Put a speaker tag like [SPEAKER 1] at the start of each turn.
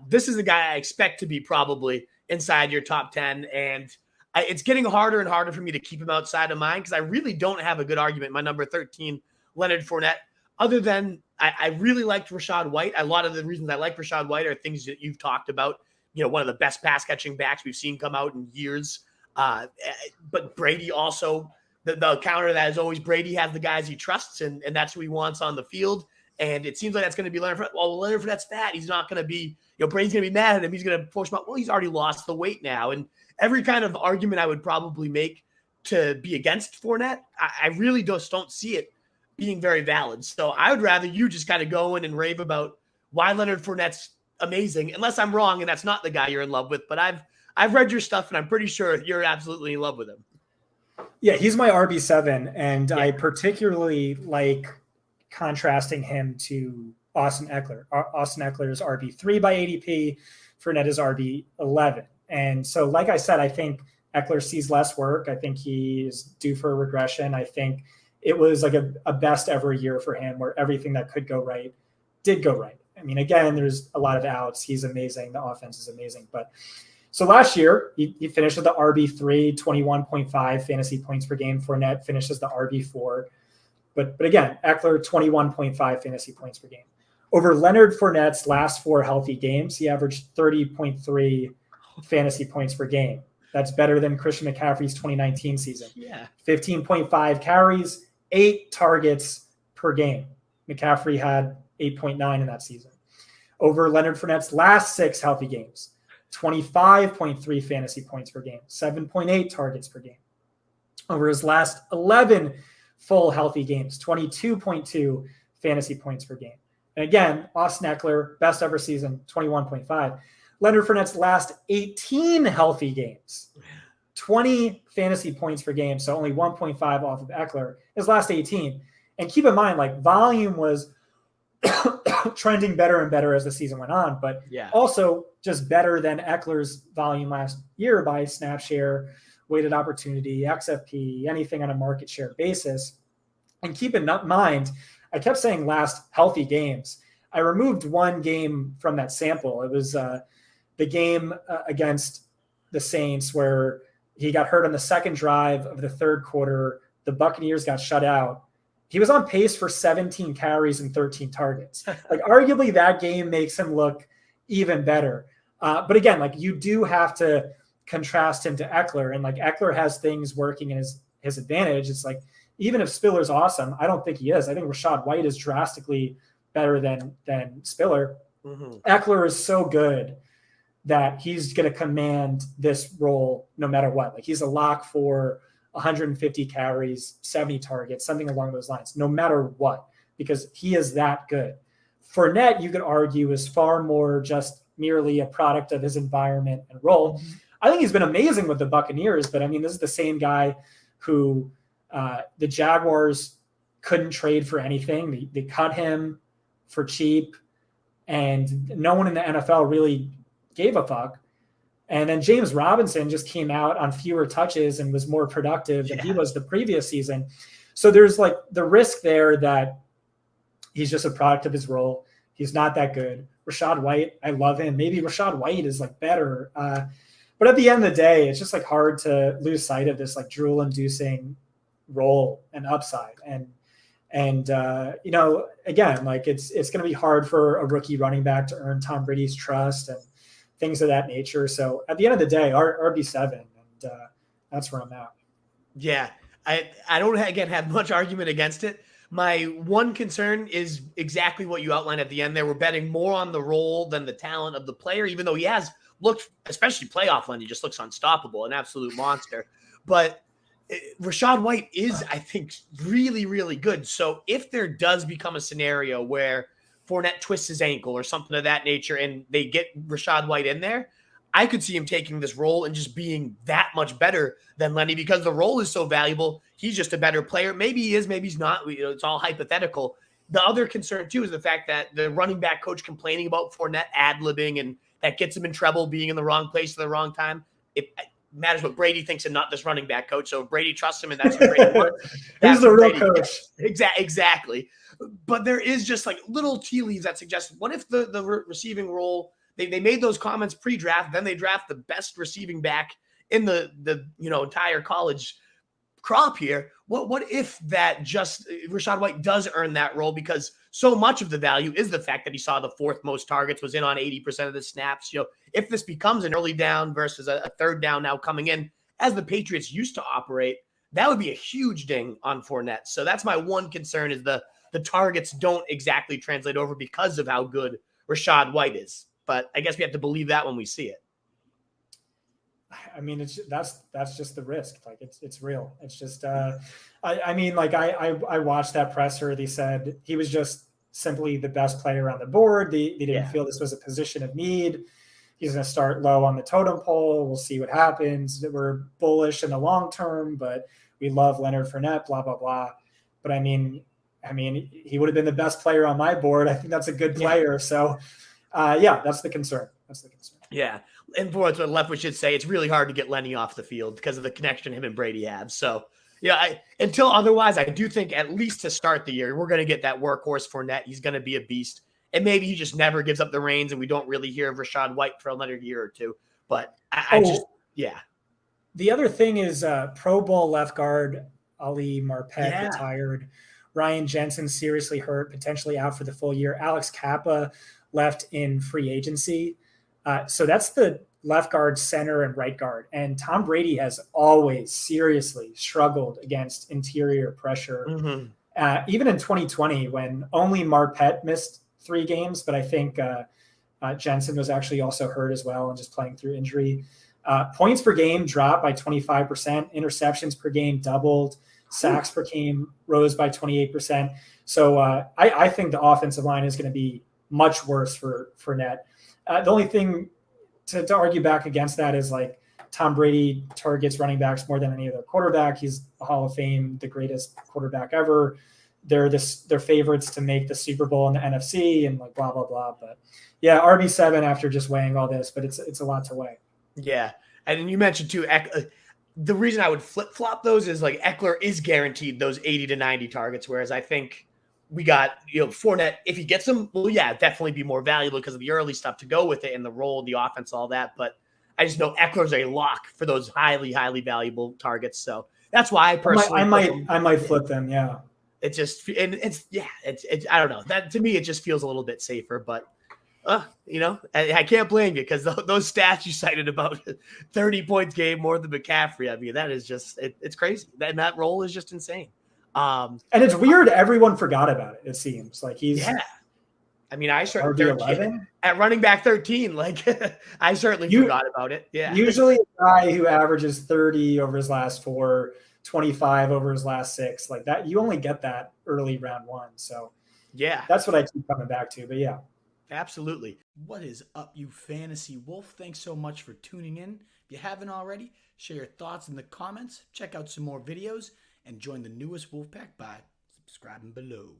[SPEAKER 1] This is a guy I expect to be probably inside your top 10. And it's getting harder and harder for me to keep him outside of mine because I really don't have a good argument. My number 13, Leonard Fournette, other than I really liked Rachaad White. A lot of the reasons I like Rachaad White are things that you've talked about. One of the best pass catching backs we've seen come out in years. But Brady also, the counter to that is always Brady has the guys he trusts, and that's who he wants on the field. And it seems like that's going to be Leonard Fournette. Well, Leonard Fournette's fat. He's not going to be, Brady's going to be mad at him. He's going to force him out. Well, he's already lost the weight now. And every kind of argument I would probably make to be against Fournette, I really just don't see it being very valid. So I would rather you just kind of go in and rave about why Leonard Fournette's amazing, unless I'm wrong and that's not the guy you're in love with. But I've read your stuff and I'm pretty sure you're absolutely in love with him.
[SPEAKER 2] Yeah, he's my RB7, and I particularly like contrasting him to Austin Ekeler. Austin Ekeler is RB3 by ADP. Fournette is RB11. And so, like I said, I think Ekeler sees less work. I think he is due for a regression. I think it was like a best ever year for him where everything that could go right did go right. I mean, again, there's a lot of outs. He's amazing. The offense is amazing. But so last year, he finished with the RB3, 21.5 fantasy points per game. Fournette finishes the RB4. But again, Ekeler, 21.5 fantasy points per game. Over Leonard Fournette's last 4 healthy games, he averaged 30.3 fantasy points per game. That's better than Christian McCaffrey's 2019 season.
[SPEAKER 1] Yeah.
[SPEAKER 2] 15.5 carries, 8 targets per game. McCaffrey had 8.9 in that season. Over Leonard Fournette's last 6 healthy games, 25.3 fantasy points per game, 7.8 targets per game. Over his last 11 full healthy games, 22.2 fantasy points per game. And again, Austin Ekeler, best ever season, 21.5. Leonard Fournette's last 18 healthy games, 20 fantasy points per game, so only 1.5 off of Ekeler. His last 18. And keep in mind, like, volume was trending better and better as the season went on, but also just better than Eckler's volume last year by snap share, weighted opportunity, XFP, anything on a market share basis. And keep in mind, I kept saying last healthy games. I removed one game from that sample. It was the game against the Saints where he got hurt on the second drive of the third quarter. The Buccaneers got shut out. He was on pace for 17 carries and 13 targets. Like, arguably that game makes him look even better. But again, like, you do have to contrast him to Ekeler, and like Ekeler has things working in his advantage. It's like, even if Spiller's awesome, I don't think he is. I think Rachaad White is drastically better than Spiller. Mm-hmm. Ekeler is so good that he's going to command this role no matter what. Like, he's a lock for 150 carries, 70 targets, something along those lines, no matter what, because he is that good. Fournette, you could argue, is far more just merely a product of his environment and role. Mm-hmm. I think he's been amazing with the Buccaneers, but I mean, this is the same guy who the Jaguars couldn't trade for anything. They cut him for cheap, and no one in the NFL really gave a fuck. And then James Robinson just came out on fewer touches and was more productive than he was the previous season. So there's like the risk there that he's just a product of his role. He's not that good. Rachaad White, I love him. Maybe Rachaad White is like better. But at the end of the day, it's just like hard to lose sight of this like drool-inducing role and upside. And again, like it's going to be hard for a rookie running back to earn Tom Brady's trust and things of that nature. So at the end of the day, RB7, and that's where I'm at.
[SPEAKER 1] Yeah, I don't, again, have much argument against it. My one concern is exactly what you outlined at the end there. We're betting more on the role than the talent of the player, even though he has looked, especially playoff Lenny, just looks unstoppable, an absolute monster. But Rachaad White is, I think, really, really good. So if there does become a scenario where Fournette twists his ankle or something of that nature and they get Rachaad White in there, I could see him taking this role and just being that much better than Lenny because the role is so valuable. He's just a better player. Maybe he is, maybe he's not. It's all hypothetical. The other concern, too, is the fact that the running back coach complaining about Fournette ad-libbing and that gets him in trouble being in the wrong place at the wrong time. It matters what Brady thinks and not this running back coach. So if Brady trusts him and that's what Brady wants.
[SPEAKER 2] He's the real coach.
[SPEAKER 1] Exactly. But there is just like little tea leaves that suggest, what if the receiving role They made those comments pre-draft. Then they draft the best receiving back in the entire college crop here. What if that just Rachaad White does earn that role, because so much of the value is the fact that he saw the fourth most targets, was in on 80% of the snaps. If this becomes an early down versus a third down now coming in, as the Patriots used to operate, that would be a huge ding on Fournette. So that's my one concern, is the targets don't exactly translate over because of how good Rachaad White is. But I guess we have to believe that when we see it.
[SPEAKER 2] I mean, that's just the risk. Like it's real. It's just, I watched that presser. They said he was just simply the best player on the board. They didn't feel this was a position of need. He's going to start low on the totem pole. We'll see what happens. We're bullish in the long term, but we love Leonard Fournette, blah, blah, blah. But I mean, he would have been the best player on my board. I think that's a good player. So that's the concern. Yeah.
[SPEAKER 1] And for what Leftwich should say, it's really hard to get Lenny off the field because of the connection him and Brady have. So, until otherwise, I do think at least to start the year, we're going to get that workhorse Fournette. He's going to be a beast. And maybe he just never gives up the reins and we don't really hear of Rachaad White for another year or two. But
[SPEAKER 2] The other thing is Pro Bowl left guard Ali Marpet retired. Ryan Jensen seriously hurt, potentially out for the full year. Alex Kappa left in free agency. So that's the left guard, center, and right guard. And Tom Brady has always seriously struggled against interior pressure.
[SPEAKER 1] Mm-hmm.
[SPEAKER 2] Even in 2020, when only Marpet missed 3 games, but I think Jensen was actually also hurt as well and just playing through injury. Points per game dropped by 25%. Interceptions per game doubled. Sacks per game rose by 28%. So I think the offensive line is going to be much worse for Fournette. The only thing to argue back against that is like Tom Brady targets running backs more than any other quarterback. He's a Hall of Fame, the greatest quarterback ever. They're favorites to make the Super Bowl in the NFC and like blah, blah, blah. But RB7 after just weighing all this, but it's a lot to weigh.
[SPEAKER 1] Yeah. And you mentioned too, the reason I would flip-flop those is like Eckler is guaranteed those 80 to 90 targets, whereas I think we got, Fournette, if he gets them, definitely be more valuable because of the early stuff to go with it and the role, the offense, all that. But I just know Eckler's a lock for those highly, highly valuable targets. So that's why I personally
[SPEAKER 2] I might flip them. Yeah.
[SPEAKER 1] It just, and it's I don't know, that to me, it just feels a little bit safer, but I can't blame you because those stats you cited about 30 points game more than McCaffrey. I mean, that is just, it's crazy. And that role is just insane. And
[SPEAKER 2] it's weird. Everyone forgot about it. It seems like he's.
[SPEAKER 1] Yeah. I mean, I certainly at running back 13. Like I certainly forgot about it. Yeah.
[SPEAKER 2] Usually a guy who averages 30 over his last 4, 25 over his last 6, like that. You only get that early round 1. So that's what I keep coming back to. But yeah.
[SPEAKER 1] Absolutely.
[SPEAKER 3] What is up, you fantasy wolf? Thanks so much for tuning in. If you haven't already, share your thoughts in the comments, check out some more videos, and join the newest Wolfpack by subscribing below.